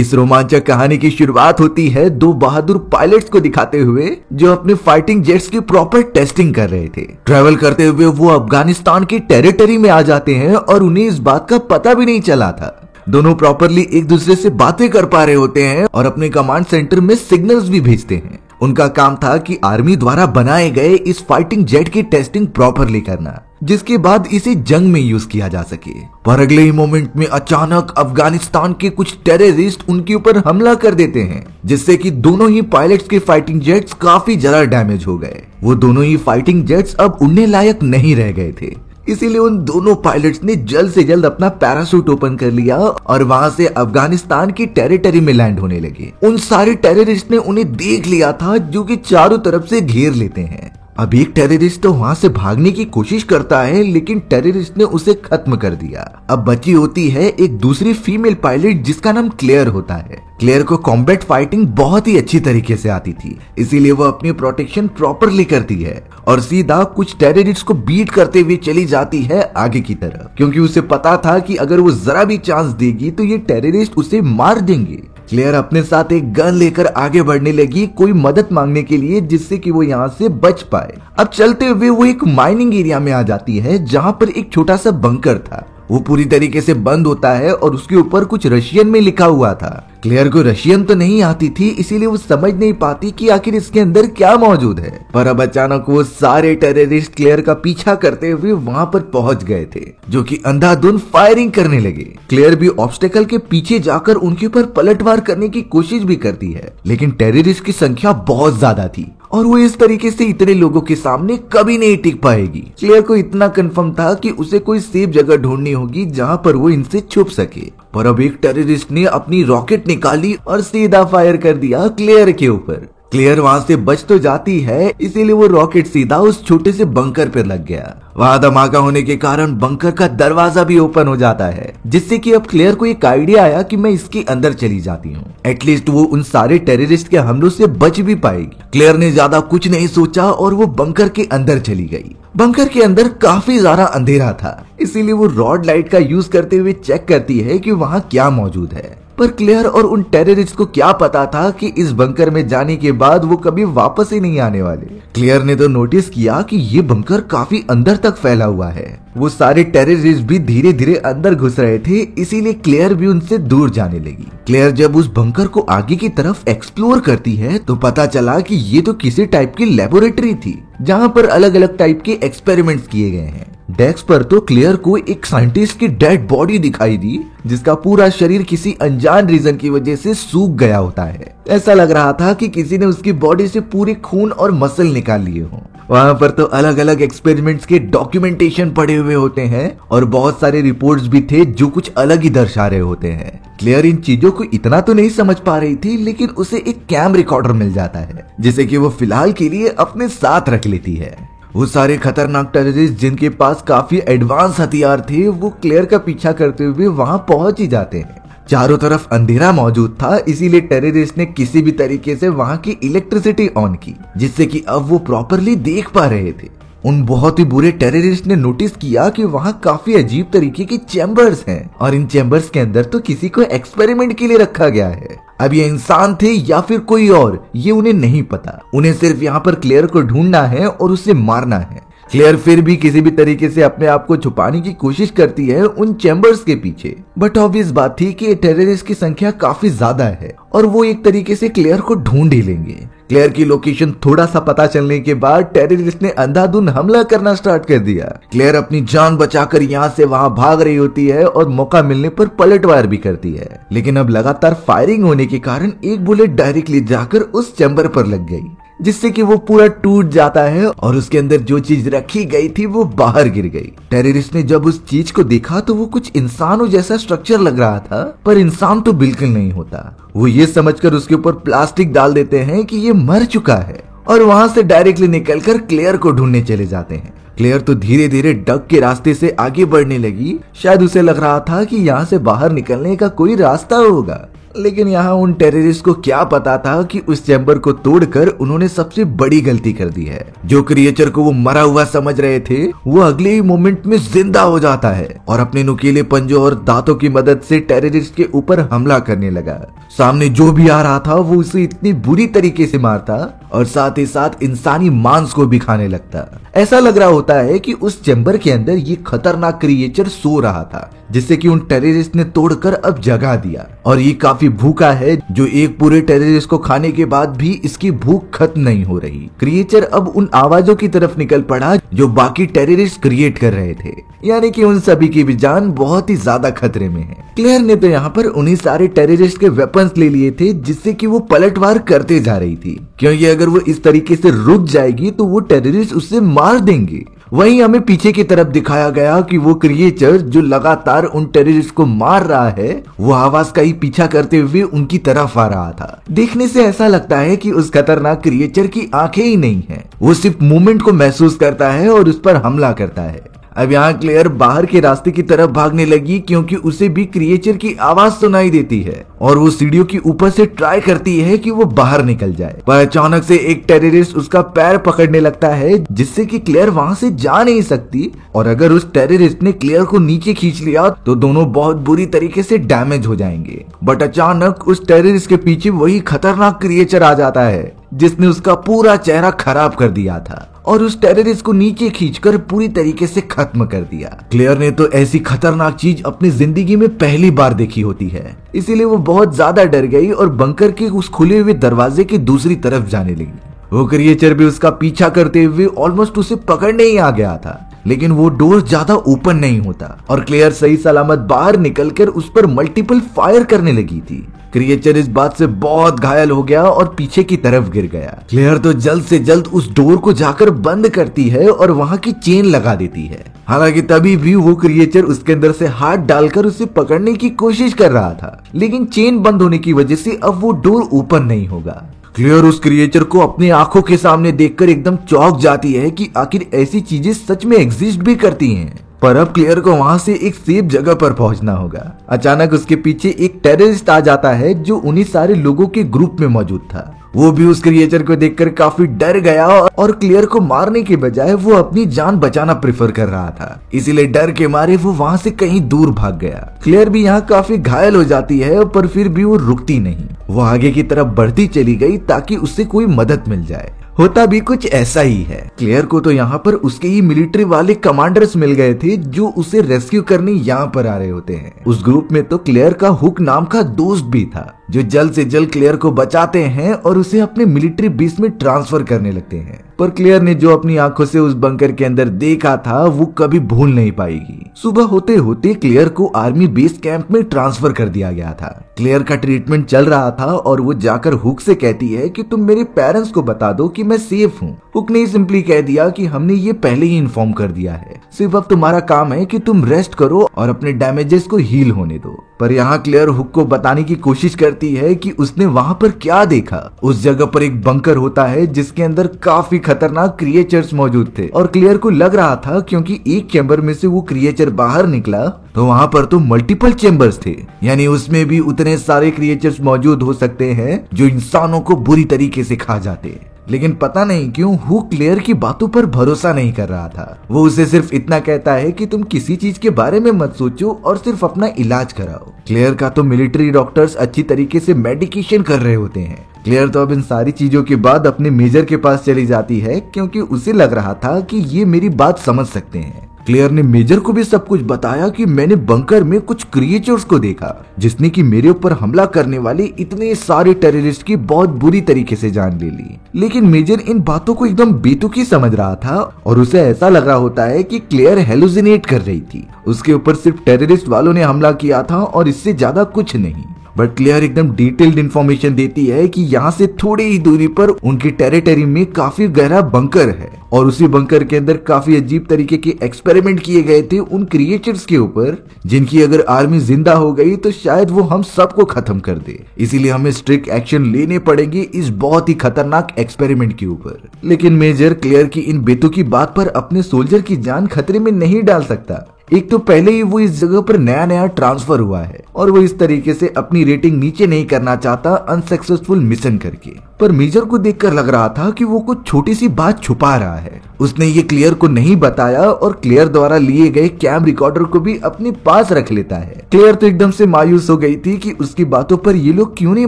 इस रोमांचक कहानी की शुरुआत होती है दो बहादुर पायलट्स को दिखाते हुए जो अपने फाइटिंग जेट्स की प्रॉपर टेस्टिंग कर रहे थे। ट्रैवल करते हुए वो अफगानिस्तान की टेरिटरी में आ जाते हैं और उन्हें इस बात का पता भी नहीं चला था। दोनों प्रॉपरली एक दूसरे से बातें कर पा रहे होते हैं और अपने कमांड सेंटर में सिग्नल्स भी भेजते हैं। उनका काम था कि आर्मी द्वारा बनाए गए इस फाइटिंग जेट की टेस्टिंग प्रॉपरली करना, जिसके बाद इसे जंग में यूज किया जा सके। पर अगले ही मोमेंट में अचानक अफगानिस्तान के कुछ टेररिस्ट उनके ऊपर हमला कर देते हैं, जिससे कि दोनों ही पायलट्स के फाइटिंग जेट्स काफी ज्यादा डैमेज हो गए। वो दोनों ही फाइटिंग जेट्स अब उड़ने लायक नहीं रह गए थे, इसीलिए उन दोनों पायलट्स ने जल्द से जल्द अपना पैराशूट ओपन कर लिया और वहां से अफगानिस्तान की टेरिटरी में लैंड होने लगे। उन सारे टेररिस्ट ने उन्हें देख लिया था जो कि चारों तरफ से घेर लेते हैं। अब एक टेररिस्ट तो वहां से भागने की कोशिश करता है, लेकिन टेररिस्ट ने उसे खत्म कर दिया। अब बची होती है एक दूसरी फीमेल पायलट जिसका नाम क्लेयर होता है। क्लेयर को कॉम्बैट फाइटिंग बहुत ही अच्छी तरीके से आती थी, इसीलिए वो अपनी प्रोटेक्शन प्रॉपरली करती है और सीधा कुछ टेररिस्ट को बीट करते हुए चली जाती है आगे की तरफ, क्योंकि उसे पता था कि अगर वो जरा भी चांस देगी तो ये टेररिस्ट उसे मार देंगे। क्लेयर अपने साथ एक गन लेकर आगे बढ़ने लगी कोई मदद मांगने के लिए, जिससे कि वो यहाँ से बच पाए। अब चलते हुए वो एक माइनिंग एरिया में आ जाती है जहाँ पर एक छोटा सा बंकर था। वो पूरी तरीके से बंद होता है और उसके ऊपर कुछ रशियन में लिखा हुआ था। क्लेयर को रशियन तो नहीं आती थी, इसीलिए वो समझ नहीं पाती कि आखिर इसके अंदर क्या मौजूद है। पर अब अचानक वो सारे टेररिस्ट क्लेयर का पीछा करते हुए वहां पर पहुंच गए थे, जो कि अंधाधुंध फायरिंग करने लगे। क्लेयर भी ऑब्स्टेकल के पीछे जाकर उनके ऊपर पलटवार करने की कोशिश भी करती है, लेकिन टेररिस्ट की संख्या बहुत ज्यादा थी और वो इस तरीके से इतने लोगों के सामने कभी नहीं टिक पाएगी। क्लेयर को इतना कंफर्म था कि उसे कोई सेफ जगह ढूंढनी होगी जहां पर वो इनसे छुप सके। पर अब एक टेररिस्ट ने अपनी रॉकेट निकाली और सीधा फायर कर दिया क्लेयर के ऊपर। क्लेयर वहां से बच तो जाती है, इसीलिए वो रॉकेट सीधा उस छोटे से बंकर पर लग गया। वहां धमाका होने के कारण बंकर का दरवाजा भी ओपन हो जाता है, जिससे कि अब क्लेयर को एक आइडिया आया कि मैं इसके अंदर चली जाती हूँ। एटलीस्ट वो उन सारे टेररिस्ट के हमलों से बच भी पाएगी। क्लेयर ने ज्यादा कुछ नहीं सोचा और वो बंकर के अंदर चली गई। बंकर के अंदर काफी ज्यादा अंधेरा था, इसीलिए वो रॉड लाइट का यूज करते हुए चेक करती है कि वहाँ क्या मौजूद है। पर क्लेयर और उन टेररिस्ट को क्या पता था कि इस बंकर में जाने के बाद वो कभी वापस ही नहीं आने वाले। क्लेयर ने तो नोटिस किया कि ये बंकर काफी अंदर तक फैला हुआ है। वो सारे टेररिस्ट भी धीरे धीरे अंदर घुस रहे थे, इसीलिए क्लेयर भी उनसे दूर जाने लगी। क्लेयर जब उस बंकर को आगे की तरफ एक्सप्लोर करती है तो पता चला कि ये तो किसी टाइप की लेबोरेटरी थी, जहाँ पर अलग अलग टाइप के एक्सपेरिमेंट्स किए गए हैं। डेस्क पर तो क्लेयर को एक साइंटिस्ट की डेड बॉडी दिखाई दी, जिसका पूरा शरीर किसी अनजान रीजन की वजह से सूख गया होता है। ऐसा लग रहा था कि किसी ने उसकी बॉडी से पूरे खून और मसल निकाल लिए हों। वहां पर तो अलग अलग एक्सपेरिमेंट्स के डॉक्यूमेंटेशन पड़े हुए होते हैं और बहुत सारे रिपोर्ट्स भी थे जो कुछ अलग ही दर्शा रहे होते हैं। क्लेयर इन चीजों को इतना तो नहीं समझ पा रही थी, लेकिन उसे एक कैम रिकॉर्डर मिल जाता है, जिसे कि वो फिलहाल के लिए अपने साथ रख लेती है। वो सारे खतरनाक टेररिस्ट जिनके पास काफी एडवांस हथियार थे, वो क्लेयर का पीछा करते हुए वहां पहुंच ही जाते हैं। चारों तरफ अंधेरा मौजूद था, इसीलिए टेररिस्ट ने किसी भी तरीके से वहां की इलेक्ट्रिसिटी ऑन की, जिससे कि अब वो प्रॉपरली देख पा रहे थे। उन बहुत ही बुरे टेररिस्ट ने नोटिस किया कि वहां काफी अजीब तरीके के चैम्बर्स हैं और इन चैम्बर्स के अंदर तो किसी को एक्सपेरिमेंट के लिए रखा गया है। अब ये इंसान थे या फिर कोई और, ये उन्हें नहीं पता। उन्हें सिर्फ यहाँ पर क्लेयर को ढूंढना है और उसे मारना है। क्लेयर फिर भी किसी भी तरीके से अपने आप को छुपाने की कोशिश करती है उन चैम्बर्स के पीछे, बट ऑब्वियस बात थी कि टेररिस्ट की संख्या काफी ज्यादा है और वो एक तरीके से क्लेयर को ढूंढ ही लेंगे। क्लेयर की लोकेशन थोड़ा सा पता चलने के बाद टेररिस्ट ने अंधाधुंध हमला करना स्टार्ट कर दिया। क्लेयर अपनी जान बचाकर यहाँ से वहां भाग रही होती है और मौका मिलने पर पलटवार भी करती है, लेकिन अब लगातार फायरिंग होने के कारण एक बुलेट डायरेक्टली जाकर उस चैम्बर पर लग गई, जिससे कि वो पूरा टूट जाता है और उसके अंदर जो चीज रखी गई थी वो बाहर गिर गई। टेररिस्ट ने जब उस चीज को देखा तो वो कुछ इंसानों जैसा स्ट्रक्चर लग रहा था, पर इंसान तो बिल्कुल नहीं होता। वो ये समझकर उसके ऊपर प्लास्टिक डाल देते हैं कि ये मर चुका है और वहां से डायरेक्टली निकलकर क्लेयर को ढूंढने चले जाते हैं। क्लेयर तो धीरे धीरे डक के रास्ते से आगे बढ़ने लगी, शायद उसे लग रहा था कि यहाँ से बाहर निकलने का कोई रास्ता होगा। लेकिन यहाँ उन टेररिस्ट को क्या पता था कि उस चैम्बर को तोड़कर उन्होंने सबसे बड़ी गलती कर दी है। जो क्रिएचर को वो मरा हुआ समझ रहे थे वो अगले ही मोमेंट में जिंदा हो जाता है और अपने नुकीले पंजों और दांतों की मदद से टेररिस्ट के ऊपर हमला करने लगा। सामने जो भी आ रहा था वो उसे इतनी बुरी तरीके से मारता और साथ ही साथ इंसानी मांस को भी खाने लगता। ऐसा लग रहा होता है कि उस चैम्बर के अंदर ये खतरनाक क्रिएचर सो रहा था, जिससे कि उन टेररिस्ट ने तोड़कर अब जगा दिया और ये काफी भूखा है, जो एक पूरे टेररिस्ट को खाने के बाद भी इसकी भूख खत्म नहीं हो रही। क्रिएचर अब उन आवाजों की तरफ निकल पड़ा जो बाकी टेररिस्ट क्रिएट कर रहे थे, यानी कि उन सभी की भी जान बहुत ही ज्यादा खतरे में है। क्लेयर ने तो यहाँ पर उन्हीं सारे टेररिस्ट के वेपन्स ले लिए थे जिससे कि वो पलटवार करते जा रही थी, क्योंकि अगर वो इस तरीके से रुक जाएगी तो वो टेररिस्ट उससे मार देंगे। वहीं हमें पीछे की तरफ दिखाया गया कि वो क्रिएचर जो लगातार उन टेररिस्ट को मार रहा है वो आवाज का ही पीछा करते हुए उनकी तरफ आ रहा था। देखने से ऐसा लगता है कि उस खतरनाक क्रिएचर की आंखें ही नहीं है, वो सिर्फ मूवमेंट को महसूस करता है और उस पर हमला करता है। अब यहाँ क्लेयर बाहर के रास्ते की तरफ भागने लगी क्योंकि उसे भी क्रिएचर की आवाज सुनाई देती है और वो सीढ़ियों के ऊपर से ट्राई करती है कि वो बाहर निकल जाए, पर अचानक से एक टेररिस्ट उसका पैर पकड़ने लगता है जिससे कि क्लेयर वहां से जा नहीं सकती और अगर उस टेररिस्ट ने क्लेयर को नीचे खींच लिया तो दोनों बहुत बुरी तरीके से डैमेज हो जाएंगे। बट अचानक उस टेररिस्ट के पीछे वही खतरनाक क्रिएचर आ जाता है जिसने उसका पूरा चेहरा खराब कर दिया था और उस टेररिस्ट को नीचे खींचकर पूरी तरीके से खत्म कर दिया। क्लेयर ने तो ऐसी खतरनाक चीज अपनी जिंदगी में पहली बार देखी होती है, इसीलिए वो बहुत ज्यादा डर गई और बंकर के उस खुले हुए दरवाजे की दूसरी तरफ जाने लगी। वो क्रिएचर भी उसका पीछा करते हुए ऑलमोस्ट उसे पकड़ने ही आ गया था, लेकिन वो डोर ज्यादा ओपन नहीं होता और क्लेयर सही सलामत बाहर निकलकर उस पर मल्टीपल फायर करने लगी थी। क्रिएचर इस बात से बहुत घायल हो गया और पीछे की तरफ गिर गया। क्लेयर तो जल्द से जल्द उस डोर को जाकर बंद करती है और वहां की चेन लगा देती है। हालांकि तभी भी वो क्रिएचर उसके अंदर से हाथ डालकर उसे पकड़ने की कोशिश कर रहा था, लेकिन चेन बंद होने की वजह से अब वो डोर ओपन नहीं होगा। क्लेयर उस क्रिएचर को अपनी आंखों के सामने देखकर एकदम चौंक जाती है कि आखिर ऐसी चीजें सच में एग्जिस्ट भी करती हैं। पर अब क्लेयर को वहां से एक सेफ जगह पर पहुंचना होगा। अचानक उसके पीछे एक टेररिस्ट आ जाता है जो उन्हीं सारे लोगों के ग्रुप में मौजूद था। वो भी उस क्रिएचर को देखकर काफी डर गया और क्लेयर को मारने के बजाय वो अपनी जान बचाना प्रेफर कर रहा था, इसीलिए डर के मारे वो वहां से कहीं दूर भाग गया। क्लेयर भी यहाँ काफी घायल हो जाती है पर फिर भी वो रुकती नहीं, वो आगे की तरफ बढ़ती चली गई ताकि उससे कोई मदद मिल जाए। होता भी कुछ ऐसा ही है। क्लेयर को तो यहाँ पर उसके ही मिलिट्री वाले कमांडर्स मिल गए थे जो उसे रेस्क्यू करने यहाँ पर आ रहे होते हैं। उस ग्रुप में तो क्लेयर का हुक नाम का दोस्त भी था जो जल्द से जल्द क्लेयर को बचाते हैं और उसे अपने मिलिट्री बेस में ट्रांसफर करने लगते हैं। पर क्लेयर ने जो अपनी आंखों से उस बंकर के अंदर देखा था वो कभी भूल नहीं पाएगी। सुबह होते होते क्लेयर को आर्मी बेस कैंप में ट्रांसफर कर दिया गया था। क्लेयर का ट्रीटमेंट चल रहा था और वो जाकर हुक से कहती है कि तुम मेरे पेरेंट्स को बता दो कि मैं सेफ हूँ। हुक ने सिंपली कह दिया कि हमने ये पहले ही इन्फॉर्म कर दिया है, सिर्फ अब तुम्हारा काम है कि तुम रेस्ट करो और अपने डैमेजेस को हील होने दो। पर यहाँ क्लेयर हुक को बताने की कोशिश करती है कि उसने वहां पर क्या देखा। उस जगह पर एक बंकर होता है जिसके अंदर काफी खतरनाक क्रिएचर्स मौजूद थे और क्लेयर को लग रहा था क्योंकि एक चैम्बर में से वो क्रिएचर बाहर निकला तो वहां पर तो मल्टीपल चैम्बर्स थे, यानी उसमें भी उतने सारे क्रिएचर्स मौजूद हो सकते हैं जो इंसानों को बुरी तरीके से खा जाते। लेकिन पता नहीं क्यों हुक क्लेयर की बातों पर भरोसा नहीं कर रहा था। वो उसे सिर्फ इतना कहता है कि तुम किसी चीज के बारे में मत सोचो और सिर्फ अपना इलाज कराओ। क्लेयर का तो मिलिट्री डॉक्टर्स अच्छी तरीके से मेडिकेशन कर रहे होते हैं। क्लेयर तो अब इन सारी चीजों के बाद अपने मेजर के पास चली जाती है क्योंकि उसे लग रहा था कि ये मेरी बात समझ सकते हैं। क्लेयर ने मेजर को भी सब कुछ बताया कि मैंने बंकर में कुछ क्रिएचर्स को देखा जिसने कि मेरे ऊपर हमला करने वाले इतने सारे टेररिस्ट की बहुत बुरी तरीके से जान ले ली। लेकिन मेजर इन बातों को एकदम बेतुकी समझ रहा था और उसे ऐसा लग रहा होता है कि क्लेयर हेलुसिनेट कर रही थी। उसके ऊपर सिर्फ टेररिस्ट वालों ने हमला किया था और इससे ज्यादा कुछ नहीं। बट क्लेयर एकदम डिटेल्ड इंफॉर्मेशन देती है कि यहाँ से थोड़ी ही दूरी पर उनकी टेरिटरी में काफी गहरा बंकर है और उसी बंकर के अंदर काफी अजीब तरीके के एक्सपेरिमेंट किए गए थे उन क्रिएचर्स के ऊपर, जिनकी अगर आर्मी जिंदा हो गई तो शायद वो हम सबको खत्म कर दे। इसीलिए हमें स्ट्रिक्ट एक्शन लेने पड़ेंगे इस बहुत ही खतरनाक एक्सपेरिमेंट के ऊपर। लेकिन मेजर क्लेयर की इन बेतुकी बात पर अपने सोल्जर की जान खतरे में नहीं डाल सकता, एक तो पहले ही वो इस जगह पर नया नया ट्रांसफर हुआ है और वो इस तरीके से अपनी रेटिंग नीचे नहीं करना चाहता अनसक्सेसफुल मिशन करके। पर मेजर को देखकर लग रहा था कि वो कुछ छोटी सी बात छुपा रहा है। उसने ये क्लियर को नहीं बताया और क्लियर द्वारा लिए गए कैम रिकॉर्डर को भी अपने पास रख लेता है। क्लियर तो एकदम से मायूस हो गई थी कि उसकी बातों पर ये लोग क्यों नहीं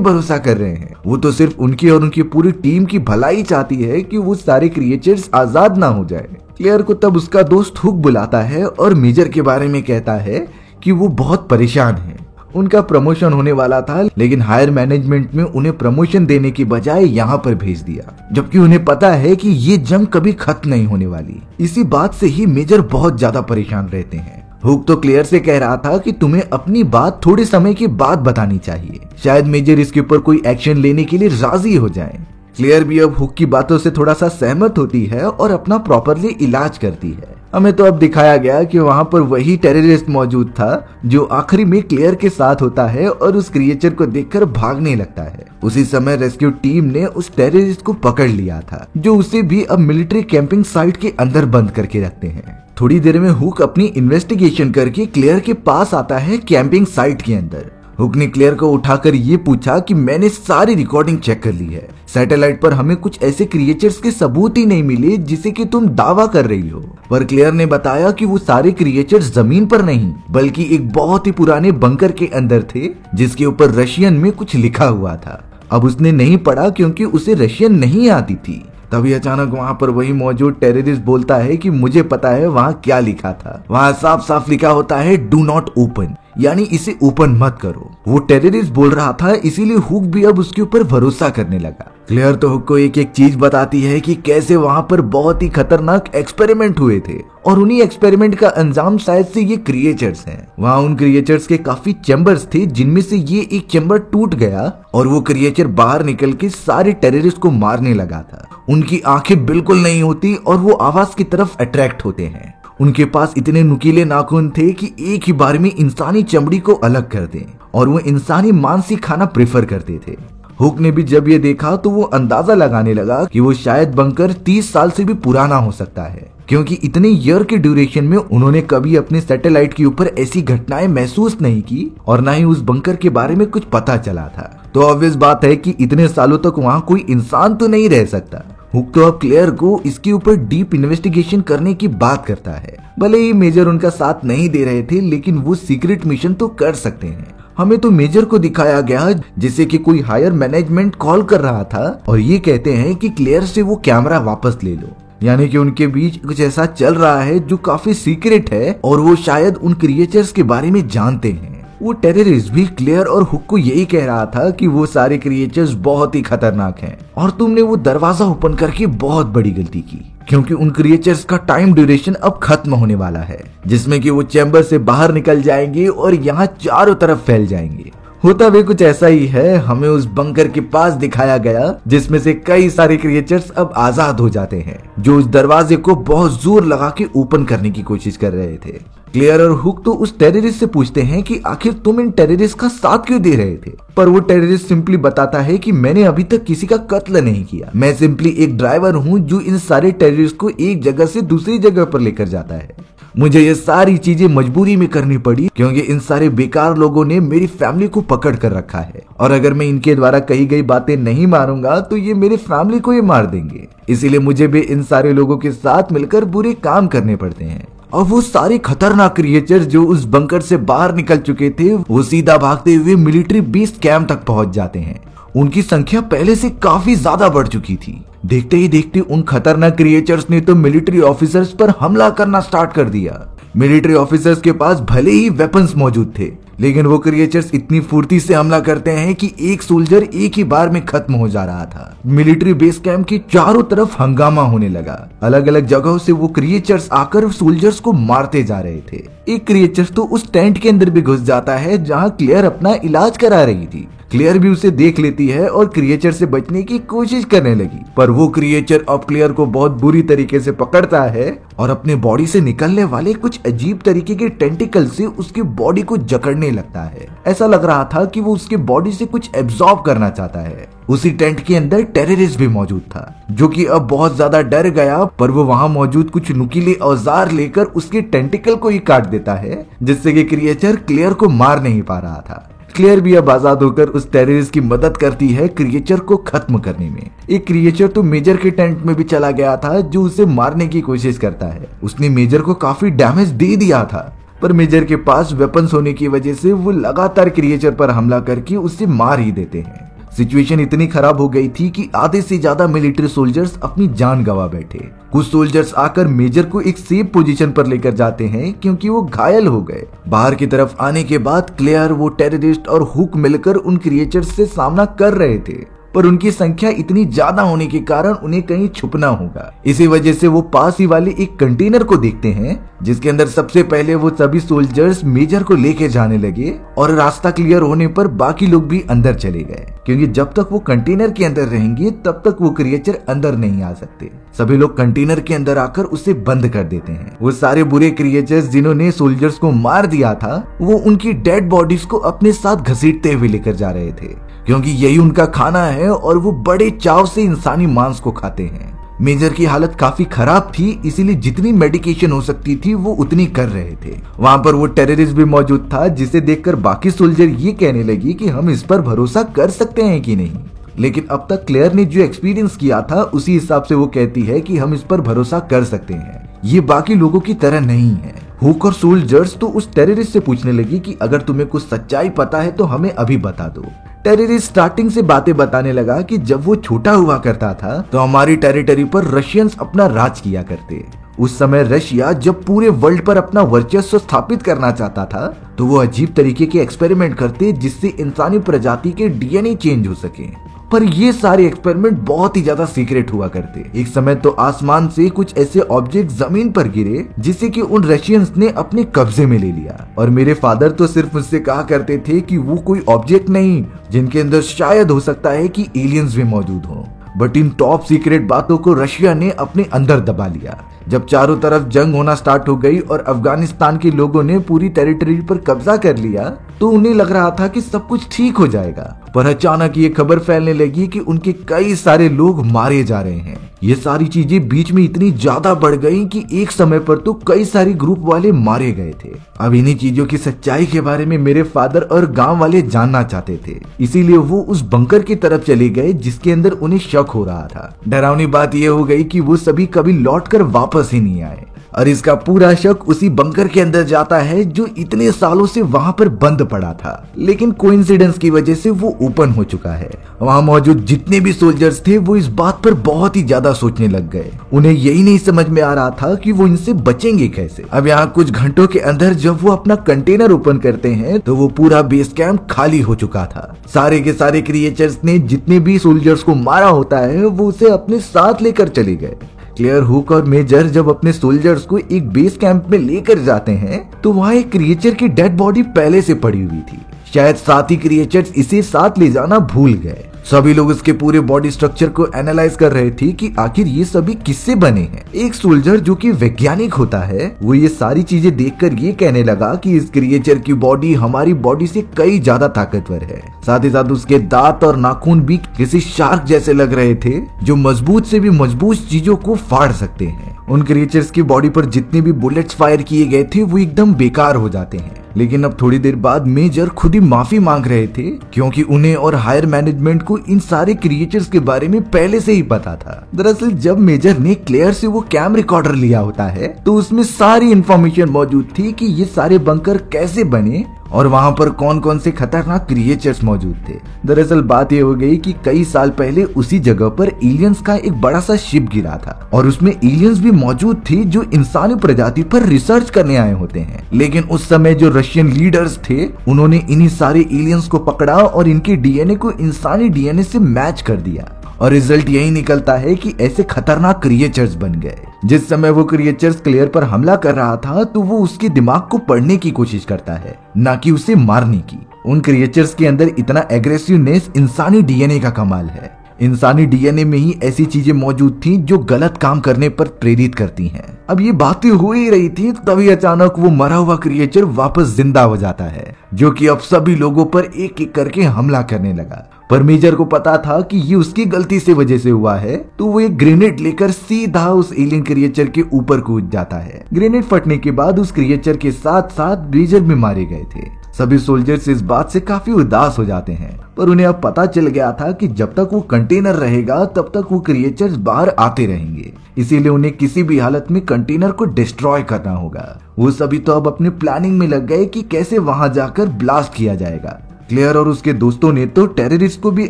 भरोसा कर रहे हैं। वो तो सिर्फ उनकी और उनकी पूरी टीम की भलाई चाहती है कि वो सारे क्रिएचर्स आजाद ना हो जाए। क्लियर को तब उसका दोस्त हुक बुलाता है और मेजर के बारे में कहता है कि वो बहुत परेशान है। उनका प्रमोशन होने वाला था, लेकिन हायर मैनेजमेंट में उन्हें प्रमोशन देने की बजाय यहाँ पर भेज दिया, जबकि उन्हें पता है कि ये जंग कभी खत्म नहीं होने वाली। इसी बात से ही मेजर बहुत ज्यादा परेशान रहते हैं। हुक तो क्लियर से कह रहा था कि तुम्हें अपनी बात थोड़े समय के बाद बतानी चाहिए, शायद मेजर इसके ऊपर कोई एक्शन लेने के लिए राजी हो जाए। क्लियर भी अब हुक की बातों से थोड़ा सा सहमत होती है और अपना प्रॉपरली इलाज करती है। हमें तो अब दिखाया गया कि वहाँ पर वही टेररिस्ट मौजूद था जो आखिरी में क्लियर के साथ होता है और उस क्रिएचर को देखकर भागने लगता है। उसी समय रेस्क्यू टीम ने उस टेररिस्ट को पकड़ लिया था, जो उसे भी अब मिलिट्री कैंपिंग साइट के अंदर बंद करके रखते हैं। थोड़ी देर में हुक अपनी इन्वेस्टिगेशन करके क्लियर के पास आता है कैंपिंग साइट के अंदर। हुक ने क्लियर को उठाकर ये पूछा कि मैंने सारी रिकॉर्डिंग चेक कर ली है, सैटेलाइट पर हमें कुछ ऐसे क्रिएचर्स के सबूत ही नहीं मिले जिसे कि तुम दावा कर रही हो। पर क्लियर ने बताया कि वो सारे क्रिएचर्स जमीन पर नहीं बल्कि एक बहुत ही पुराने बंकर के अंदर थे, जिसके ऊपर रशियन में कुछ लिखा हुआ था। अब उसने नहीं पढ़ा क्योंकि उसे रशियन नहीं आती थी। तभी अचानक वहाँ पर वही मौजूद टेररिस्ट बोलता है कि मुझे पता है वहाँ क्या लिखा था। वहाँ साफ साफ लिखा होता है डू नॉट ओपन, यानी इसे ओपन मत करो। वो टेररिस्ट बोल रहा था, इसीलिए हुक भी अब उसके ऊपर भरोसा करने लगा। क्लियर तो हुक को एक एक चीज बताती है कि कैसे वहाँ पर बहुत ही खतरनाक एक्सपेरिमेंट हुए थे और उन्हीं एक्सपेरिमेंट का अंजाम शायद से ये क्रिएचर्स हैं। वहाँ उन क्रिएचर्स के काफी चैम्बर्स थे जिनमें से ये एक चैम्बर टूट गया और वो क्रिएचर बाहर निकल के सारे टेररिस्ट को मारने लगा था। उनकी आंखें बिल्कुल नहीं होती और वो आवाज की तरफ अट्रैक्ट होते हैं। उनके पास इतने नुकीले नाखून थे कि एक ही बार में इंसानी चमड़ी को अलग कर दें और वो इंसानी मांस ही खाना प्रेफर करते थे। हुक ने भी जब ये देखा तो वो अंदाजा लगाने लगा कि वो शायद बंकर 30 साल से भी पुराना हो सकता है, क्योंकि इतने ईयर के ड्यूरेशन में उन्होंने कभी अपने सैटेलाइट के ऊपर ऐसी घटनाएं महसूस नहीं की और ना ही उस बंकर के बारे में कुछ पता चला था। तो ऑब्वियस बात है कि इतने सालों तक वहाँ कोई इंसान तो नहीं रह सकता। हुक तो अब क्लियर को इसके ऊपर डीप इन्वेस्टिगेशन करने की बात करता है। भले ही मेजर उनका साथ नहीं दे रहे थे, लेकिन वो सीक्रेट मिशन तो कर सकते हैं। हमें तो मेजर को दिखाया गया जिसे कि कोई हायर मैनेजमेंट कॉल कर रहा था और ये कहते हैं कि क्लियर से वो कैमरा वापस ले लो, यानी कि उनके बीच कुछ ऐसा चल रहा है जो काफी सीक्रेट है और वो शायद उन क्रिएचर्स के बारे में जानते हैं। वो टेररिस्ट भी क्लियर और हुक को यही कह रहा था कि वो सारे क्रिएचर्स बहुत ही खतरनाक हैं और तुमने वो दरवाजा ओपन करके बहुत बड़ी गलती की, क्योंकि उन क्रिएचर्स का टाइम ड्यूरेशन अब खत्म होने वाला है, जिसमें कि वो चैम्बर से बाहर निकल जाएंगे और यहाँ चारों तरफ फैल जाएंगे। होता भी कुछ ऐसा ही है। हमें उस बंकर के पास दिखाया गया जिसमें से कई सारे क्रिएचर्स अब आजाद हो जाते हैं, जो उस दरवाजे को बहुत जोर लगा के ओपन करने की कोशिश कर रहे थे। क्लियर और हुक तो उस टेररिस्ट से पूछते हैं कि आखिर तुम इन टेररिस्ट का साथ क्यों दे रहे थे, पर वो टेररिस्ट सिंपली बताता है कि मैंने अभी तक किसी का कत्ल नहीं किया, मैं सिंपली एक ड्राइवर हूँ जो इन सारे टेररिस्ट को एक जगह से दूसरी जगह पर लेकर जाता है। मुझे ये सारी चीजें मजबूरी में करनी पड़ी क्योंकि इन सारे बेकार लोगों ने मेरी फैमिली को पकड़ कर रखा है और अगर मैं इनके द्वारा कही गई बातें नहीं मानूंगा तो ये मेरी फैमिली को ही मार देंगे, इसीलिए मुझे भी इन सारे लोगों के साथ मिलकर बुरे काम करने पड़ते हैं। और वो सारे खतरनाक क्रिएचर जो उस बंकर से बाहर निकल चुके थे वो सीधा भागते हुए मिलिट्री बेस कैंप तक पहुंच जाते हैं। उनकी संख्या पहले से काफी ज्यादा बढ़ चुकी थी। देखते ही देखते उन खतरनाक क्रिएचर्स ने तो मिलिट्री ऑफिसर्स पर हमला करना स्टार्ट कर दिया। मिलिट्री ऑफिसर्स के पास भले ही वेपन्स मौजूद थे, लेकिन वो क्रिएचर्स इतनी फुर्ती से हमला करते हैं कि एक सोल्जर एक ही बार में खत्म हो जा रहा था। मिलिट्री बेस कैंप के चारों तरफ हंगामा होने लगा। अलग अलग जगहों से वो क्रिएचर्स आकर सोल्जर्स को मारते जा रहे थे। एक क्रिएचर तो उस टेंट के अंदर भी घुस जाता है जहाँ क्लियर अपना इलाज करा रही थी। क्लेयर भी उसे देख लेती है और क्रिएचर से बचने की कोशिश करने लगी, पर वो क्रिएचर अब क्लेयर को बहुत बुरी तरीके से पकड़ता है और अपने बॉडी से निकलने वाले कुछ अजीब तरीके के टेंटिकल से उसकी बॉडी को जकड़ने लगता है। ऐसा लग रहा था कि वो उसके बॉडी से कुछ एब्जॉर्ब करना चाहता है। उसी टेंट के अंदर टेररिस्ट भी मौजूद था, जो कि अब बहुत ज्यादा डर गया, पर वो वहां मौजूद कुछ नुकीले औजार लेकर उसके टेंटिकल को ही काट देता है, जिससे कि क्रिएचर क्लेयर को मार नहीं पा रहा था। क्लेयर भी अब आजाद होकर उस टेररिस्ट की मदद करती है क्रिएचर को खत्म करने में। एक क्रिएचर तो मेजर के टेंट में भी चला गया था, जो उसे मारने की कोशिश करता है। उसने मेजर को काफी डैमेज दे दिया था, पर मेजर के पास वेपन्स होने की वजह से वो लगातार क्रिएचर पर हमला करके उसे मार ही देते हैं। सिचुएशन इतनी खराब हो गई थी कि आधे से ज्यादा मिलिट्री सोल्जर्स अपनी जान गंवा बैठे। कुछ सोल्जर्स आकर मेजर को एक सेफ पोजीशन पर लेकर जाते हैं, क्योंकि वो घायल हो गए। बाहर की तरफ आने के बाद क्लेयर, वो टेररिस्ट और हुक मिलकर उन क्रिएचर्स से सामना कर रहे थे, पर उनकी संख्या इतनी ज्यादा होने के कारण उन्हें कहीं छुपना होगा। इसी वजह से वो पास ही वाले एक कंटेनर को देखते हैं, जिसके अंदर सबसे पहले वो सभी सोल्जर्स मेजर को लेके जाने लगे और रास्ता क्लियर होने पर बाकी लोग भी अंदर चले गए, क्योंकि जब तक वो कंटेनर के अंदर रहेंगे तब तक वो क्रिएचर अंदर नहीं आ सकते। सभी लोग कंटेनर के अंदर आकर उसे बंद कर देते हैं। वो सारे बुरे क्रिएचर्स जिन्होंने सोल्जर्स को मार दिया था, वो उनकी डेड बॉडीज को अपने साथ घसीटते हुए लेकर जा रहे थे, क्योंकि यही उनका खाना है और वो बड़े चाव से इंसानी मांस को खाते हैं। मेजर की हालत काफी खराब थी, इसीलिए जितनी मेडिकेशन हो सकती थी वो उतनी कर रहे थे। वहां पर वो टेररिस्ट भी मौजूद था, जिसे देखकर बाकी सोल्जर ये कहने लगी कि हम इस पर भरोसा कर सकते हैं कि नहीं। लेकिन अब तक क्लेयर ने जो एक्सपीरियंस किया था, उसी हिसाब से वो कहती है कि हम इस पर भरोसा कर सकते हैं, ये बाकी लोगों की तरह नहीं है। हुक और सोल्जर्स तो उस टेररिस्ट से पूछने लगी कि अगर तुम्हें कुछ सच्चाई पता है तो हमें अभी बता दो। टेररिस्ट स्टार्टिंग से बातें बताने लगा कि जब वो छोटा हुआ करता था तो हमारी टेरिटरी पर रशियंस अपना राज किया करते। उस समय रशिया जब पूरे वर्ल्ड पर अपना वर्चस्व स्थापित करना चाहता था, तो वो अजीब तरीके के एक्सपेरिमेंट करते, जिससे इंसानी प्रजाति के डीएनए चेंज हो सके। पर ये सारे एक्सपेरिमेंट बहुत ही ज्यादा सीक्रेट हुआ करते। एक समय तो आसमान से कुछ ऐसे ऑब्जेक्ट जमीन पर गिरे, जिसे कि उन रशियंस ने अपने कब्जे में ले लिया। और मेरे फादर तो सिर्फ मुझसे कहा करते थे कि वो कोई ऑब्जेक्ट नहीं, जिनके अंदर शायद हो सकता है कि एलियंस भी मौजूद हो। बट इन टॉप सीक्रेट बातों को रशिया ने अपने अंदर दबा लिया। जब चारों तरफ जंग होना स्टार्ट हो गई और अफगानिस्तान के लोगों ने पूरी टेरिटरी पर कब्जा कर लिया, तो उन्हें लग रहा था कि सब कुछ ठीक हो जाएगा। पर अचानक ये खबर फैलने लगी कि उनके कई सारे लोग मारे जा रहे हैं। ये सारी चीजें बीच में इतनी ज्यादा बढ़ गई कि एक समय पर तो कई सारी ग्रुप वाले मारे गए थे। अब इन्हीं चीजों की सच्चाई के बारे में मेरे फादर और गांव वाले जानना चाहते थे, इसीलिए वो उस बंकर की तरफ चले गए, जिसके अंदर उन्हें शक हो रहा था। डरावनी बात यह हो गई कि वो सभी कभी लौटकर वापस ही नहीं आए, और इसका पूरा शक उसी बंकर के अंदर जाता है जो इतने सालों से वहां पर बंद पड़ा था, लेकिन कोइंसिडेंस की वजह से वो ओपन हो चुका है। वहां मौजूद जितने भी सोल्जर्स थे वो इस बात पर बहुत ही ज्यादा सोचने लग गए। उन्हें यही नहीं समझ में आ रहा था कि वो इनसे बचेंगे कैसे। अब यहाँ कुछ घंटों के अंदर जब वो अपना कंटेनर ओपन करते हैं तो वो पूरा बेस कैंप खाली हो चुका था। सारे के सारे क्रिएचर्स ने जितने भी सोल्जर्स को मारा होता है वो उसे अपने साथ लेकर चले गए। क्लेयर, हुक और मेजर जब अपने सोल्जर्स को एक बेस कैंप में लेकर जाते हैं तो वहाँ एक क्रिएचर की डेड बॉडी पहले से पड़ी हुई थी। शायद साथी क्रिएचर्स इसे साथ ले जाना भूल गए। सभी लोग इसके पूरे बॉडी स्ट्रक्चर को एनालाइज कर रहे थे कि आखिर ये सभी किससे बने हैं। एक सोल्जर जो कि वैज्ञानिक होता है, वो ये सारी चीजें देखकर ये कहने लगा कि इस क्रिएचर की बॉडी हमारी बॉडी से कई ज्यादा ताकतवर है। साथ ही साथ उसके दांत और नाखून भी किसी शार्क जैसे लग रहे थे, जो मजबूत से भी मजबूत चीजों को फाड़ सकते हैं। उन क्रिएचर्स की बॉडी पर जितने भी बुलेट्स फायर किए गए थे वो एकदम बेकार हो जाते हैं। लेकिन अब थोड़ी देर बाद मेजर खुद ही माफी मांग रहे थे, क्योंकि उन्हें और हायर मैनेजमेंट को इन सारे क्रिएचर्स के बारे में पहले से ही पता था। दरअसल जब मेजर ने क्लेयर से वो कैम रिकॉर्डर लिया होता है तो उसमें सारी इंफॉर्मेशन मौजूद थी कि ये सारे बंकर कैसे बने और वहां पर कौन कौन से खतरनाक क्रिएचर्स मौजूद थे। दरअसल बात यह हो गई कि कई साल पहले उसी जगह पर एलियंस का एक बड़ा सा शिप गिरा था और उसमें एलियंस भी मौजूद थी जो इंसानी प्रजाति पर रिसर्च करने आए होते हैं। लेकिन उस समय जो रशियन लीडर्स थे उन्होंने इन्हीं सारे एलियंस को पकड़ा और इनके डीएनए को इंसानी डीएनए से मैच कर दिया और रिजल्ट यही निकलता है कि ऐसे खतरनाक क्रिएचर्स बन गए। जिस समय वो क्रिएचर्स क्लेयर पर हमला कर रहा था तो वो उसके दिमाग को पढ़ने की कोशिश करता है, ना कि उसे मारने की। उन क्रिएचर्स के अंदर इतना एग्रेसिवनेस इंसानी डीएनए का कमाल है। इंसानी डीएनए में ही ऐसी चीजें मौजूद थी जो गलत काम करने पर प्रेरित करती हैं। अब ये बातें हो ही रही थी तभी अचानक वो मरा हुआ क्रिएचर वापस जिंदा हो जाता है, जो कि अब सभी लोगों पर एक एक करके हमला करने लगा। पर मेजर को पता था कि ये उसकी गलती से वजह से हुआ है, तो वो एक ग्रेनेड लेकर सीधा उस एलियन क्रिएचर के ऊपर कूद जाता है। ग्रेनेड फटने के बाद उस क्रिएचर के साथ साथ मेजर भी मारे गए थे। सभी सोल्जर्स इस बात से काफी उदास हो जाते हैं, पर उन्हें अब पता चल गया था कि जब तक वो कंटेनर रहेगा तब तक वो क्रिएचर्स बाहर आते रहेंगे, इसीलिए उन्हें किसी भी हालत में कंटेनर को डिस्ट्रॉय करना होगा। वो सभी तो अब अपने प्लानिंग में लग गए कि कैसे वहां जाकर ब्लास्ट किया जाएगा। क्लेयर और उसके दोस्तों ने तो टेररिस्ट को भी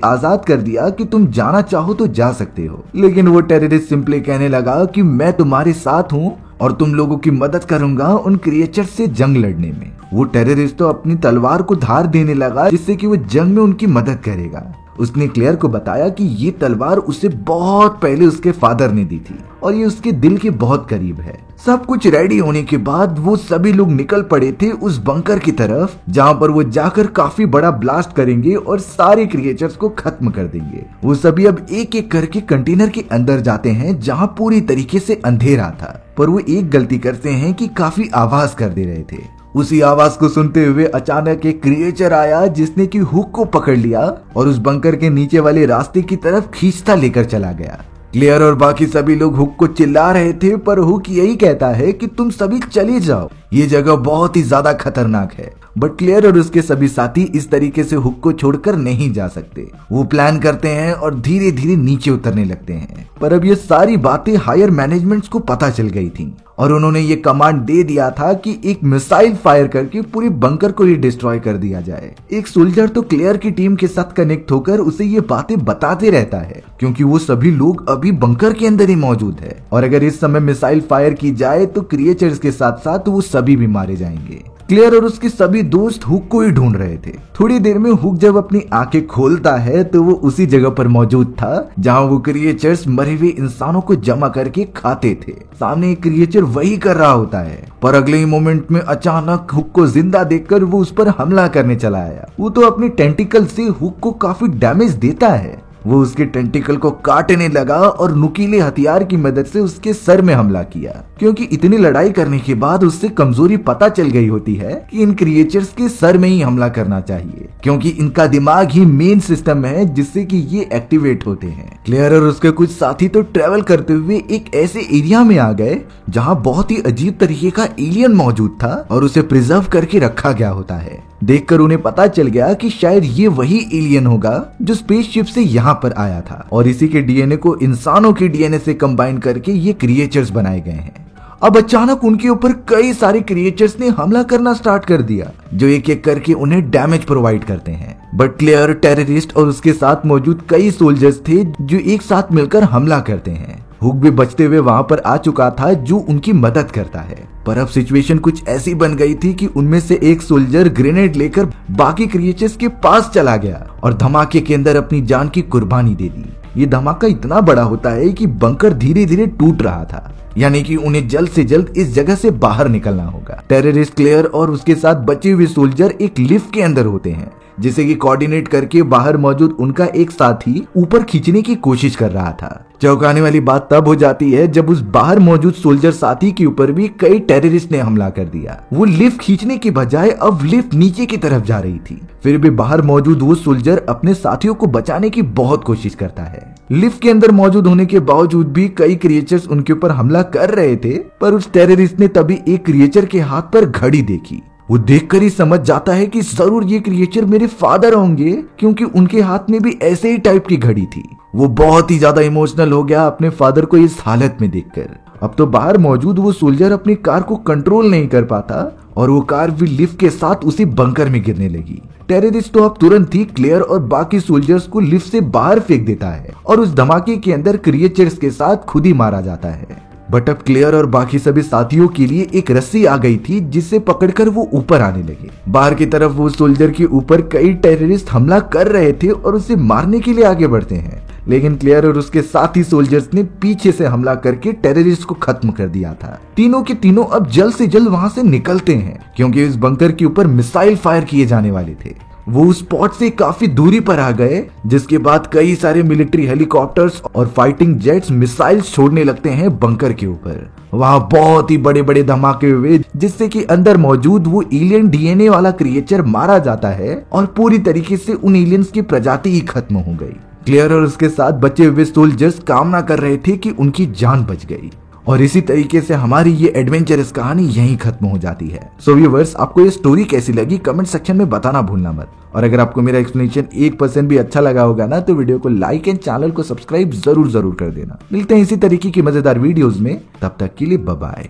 आजाद कर दिया कि तुम जाना चाहो तो जा सकते हो, लेकिन वो टेररिस्ट सिंपली कहने लगा कि मैं तुम्हारे साथ हूँ और तुम लोगों की मदद करूंगा उन क्रिएचर से जंग लड़ने में। वो टेररिस्ट तो अपनी तलवार को धार देने लगा जिससे कि वो जंग में उनकी मदद करेगा। उसने क्लेयर को बताया कि ये तलवार उसे बहुत पहले उसके फादर ने दी थी और ये उसके दिल के बहुत करीब है। सब कुछ रेडी होने के बाद वो सभी लोग निकल पड़े थे उस बंकर की तरफ, जहां पर वो जाकर काफी बड़ा ब्लास्ट करेंगे और सारे क्रिएचर्स को खत्म कर देंगे। वो सभी अब एक एक करके कंटेनर के अंदर जाते हैं जहां पूरी तरीके से अंधेरा था, पर वो एक गलती करते हैं कि काफी आवाज कर दे रहे थे। उसी आवाज को सुनते हुए अचानक एक क्रिएचर आया जिसने कि हुक को पकड़ लिया और उस बंकर के नीचे वाले रास्ते की तरफ खींचता लेकर चला गया। क्लेयर और बाकी सभी लोग हुक को चिल्ला रहे थे, पर हुक यही कहता है कि तुम सभी चले जाओ, ये जगह बहुत ही ज्यादा खतरनाक है। बट क्लेयर और उसके सभी साथी इस तरीके से हुक को छोड़कर नहीं जा सकते। वो प्लान करते हैं और धीरे धीरे नीचे उतरने लगते हैं, पर अब ये सारी बातें हायर मैनेजमेंट्स को पता चल गई थी और उन्होंने ये कमांड दे दिया था कि एक मिसाइल फायर करके पूरी बंकर को ही डिस्ट्रॉय कर दिया जाए। एक सोल्जर तो क्लेयर की टीम के साथ कनेक्ट होकर उसे ये बातें बताते रहता है, क्योंकि वो सभी लोग अभी बंकर के अंदर ही मौजूद है और अगर इस समय मिसाइल फायर की जाए तो क्रिएचर्स के साथ साथ वो सभी भी मारे जाएंगे। क्लेयर और उसके सभी दोस्त हुक को ही ढूंढ रहे थे। थोड़ी देर में हुक जब अपनी आंखें खोलता है तो वो उसी जगह पर मौजूद था जहां वो क्रिएचर्स मरे हुए इंसानों को जमा करके खाते थे। सामने एक क्रिएचर वही कर रहा होता है, पर अगले ही मोमेंट में अचानक हुक को जिंदा देखकर वो उस पर हमला करने चला आया। वो तो अपनी टेंटिकल से हुक को काफी डैमेज देता है। वो उसके टेंटिकल को काटने लगा और नुकीले हथियार की मदद से उसके सर में हमला किया, क्योंकि इतनी लड़ाई करने के बाद उससे कमजोरी पता चल गई होती है कि इन क्रिएचर्स के सर में ही हमला करना चाहिए, क्योंकि इनका दिमाग ही मेन सिस्टम है जिससे कि ये एक्टिवेट होते हैं। क्लेयर और उसके कुछ साथी तो ट्रेवल करते हुए एक ऐसे एरिया में आ गए जहां बहुत ही अजीब तरीके का एलियन मौजूद था और उसे प्रिजर्व करके रखा गया होता है। देखकर उन्हें पता चल गया कि शायद ये वही एलियन होगा जो स्पेसशिप से यहाँ पर आया था और इसी के डीएनए को इंसानों के डीएनए से कंबाइन करके ये क्रिएचर्स बनाए गए हैं। अब अचानक उनके ऊपर कई सारे क्रिएचर्स ने हमला करना स्टार्ट कर दिया, जो एक एक करके उन्हें डैमेज प्रोवाइड करते हैं। बट क्लेयर, टेररिस्ट और उसके साथ मौजूद कई सोल्जर्स थे जो एक साथ मिलकर हमला करते हैं। हुक भी बचते हुए वहां पर आ चुका था जो उनकी मदद करता है, पर अब सिचुएशन कुछ ऐसी बन गई थी कि उनमें से एक सोल्जर ग्रेनेड लेकर बाकी क्रिएचर्स के पास चला गया और धमाके के अंदर अपनी जान की कुर्बानी दे दी। ये धमाका इतना बड़ा होता है कि बंकर धीरे धीरे टूट रहा था, यानी कि उन्हें जल्द से जल्द इस जगह से बाहर निकलना होगा। टेररिस्ट क्लेयर और उसके साथ बचे हुए सोल्जर एक लिफ्ट के अंदर होते हैं, जिसे कि कोऑर्डिनेट करके बाहर मौजूद उनका एक साथी ऊपर खींचने की कोशिश कर रहा था। चौंकाने वाली बात तब हो जाती है जब उस बाहर मौजूद सोल्जर साथी के ऊपर भी कई टेररिस्ट ने हमला कर दिया। वो लिफ्ट खींचने की बजाय अब लिफ्ट नीचे की तरफ जा रही थी। फिर भी बाहर मौजूद वो सोल्जर अपने साथियों को बचाने की बहुत कोशिश करता है। लिफ्ट के अंदर मौजूद होने के बावजूद भी कई क्रिएचर्स उनके ऊपर हमला कर रहे थे, पर उस टेररिस्ट ने तभी एक क्रिएचर के हाथ पर घड़ी देखी। वो देखकर ही समझ जाता है कि जरूर ये क्रिएचर मेरे फादर होंगे, क्योंकि उनके हाथ में भी ऐसे ही टाइप की घड़ी थी। वो बहुत ही ज्यादा इमोशनल हो गया अपने फादर को इस हालत में देखकर। अब तो बाहर मौजूद वो सोल्जर अपनी कार को कंट्रोल नहीं कर पाता और वो कार भी लिफ्ट के साथ उसी बंकर में गिरने लगी। टेररिस्ट तो अब तुरंत ही क्लेयर और बाकी सोल्जर्स को लिफ्ट से बाहर फेंक देता है और उस धमाके के अंदर क्रिएचर्स के साथ खुद ही मारा जाता है। बट अब क्लेयर और बाकी सभी साथियों के लिए एक रस्सी आ गई थी जिससे पकड़कर वो ऊपर आने लगे। बाहर की तरफ वो सोल्जर के ऊपर कई टेररिस्ट हमला कर रहे थे और उसे मारने के लिए आगे बढ़ते हैं, लेकिन क्लेयर और उसके साथी सोल्जर्स ने पीछे से हमला करके टेररिस्ट को खत्म कर दिया था। तीनों के तीनों अब जल्द से जल्द वहां से निकलते हैं क्योंकि इस बंकर के ऊपर मिसाइल फायर किए जाने वाले थे। वो उस स्पॉट से काफी दूरी पर आ गए, जिसके बाद कई सारे मिलिट्री हेलीकॉप्टर्स और फाइटिंग जेट्स मिसाइल छोड़ने लगते हैं बंकर के ऊपर। वहां बहुत ही बड़े बड़े धमाके हुए, जिससे कि अंदर मौजूद वो एलियन डीएनए वाला क्रिएचर मारा जाता है और पूरी तरीके से उन एलियंस की प्रजाति ही खत्म हो गई। क्लेयर और उसके साथ बचे हुए सोल्जर्स कामना कर रहे थे कि उनकी जान बच गई, और इसी तरीके से हमारी ये एडवेंचरस कहानी यहीं खत्म हो जाती है। सो व्यूअर्स, आपको ये स्टोरी कैसी लगी कमेंट सेक्शन में बताना भूलना मत। और अगर आपको मेरा एक्सप्लेनेशन 1% भी अच्छा लगा होगा ना, तो वीडियो को लाइक एंड चैनल को सब्सक्राइब जरूर कर देना। मिलते हैं इसी तरीके की मजेदार वीडियोस में, तब तक के लिए बाय बाय।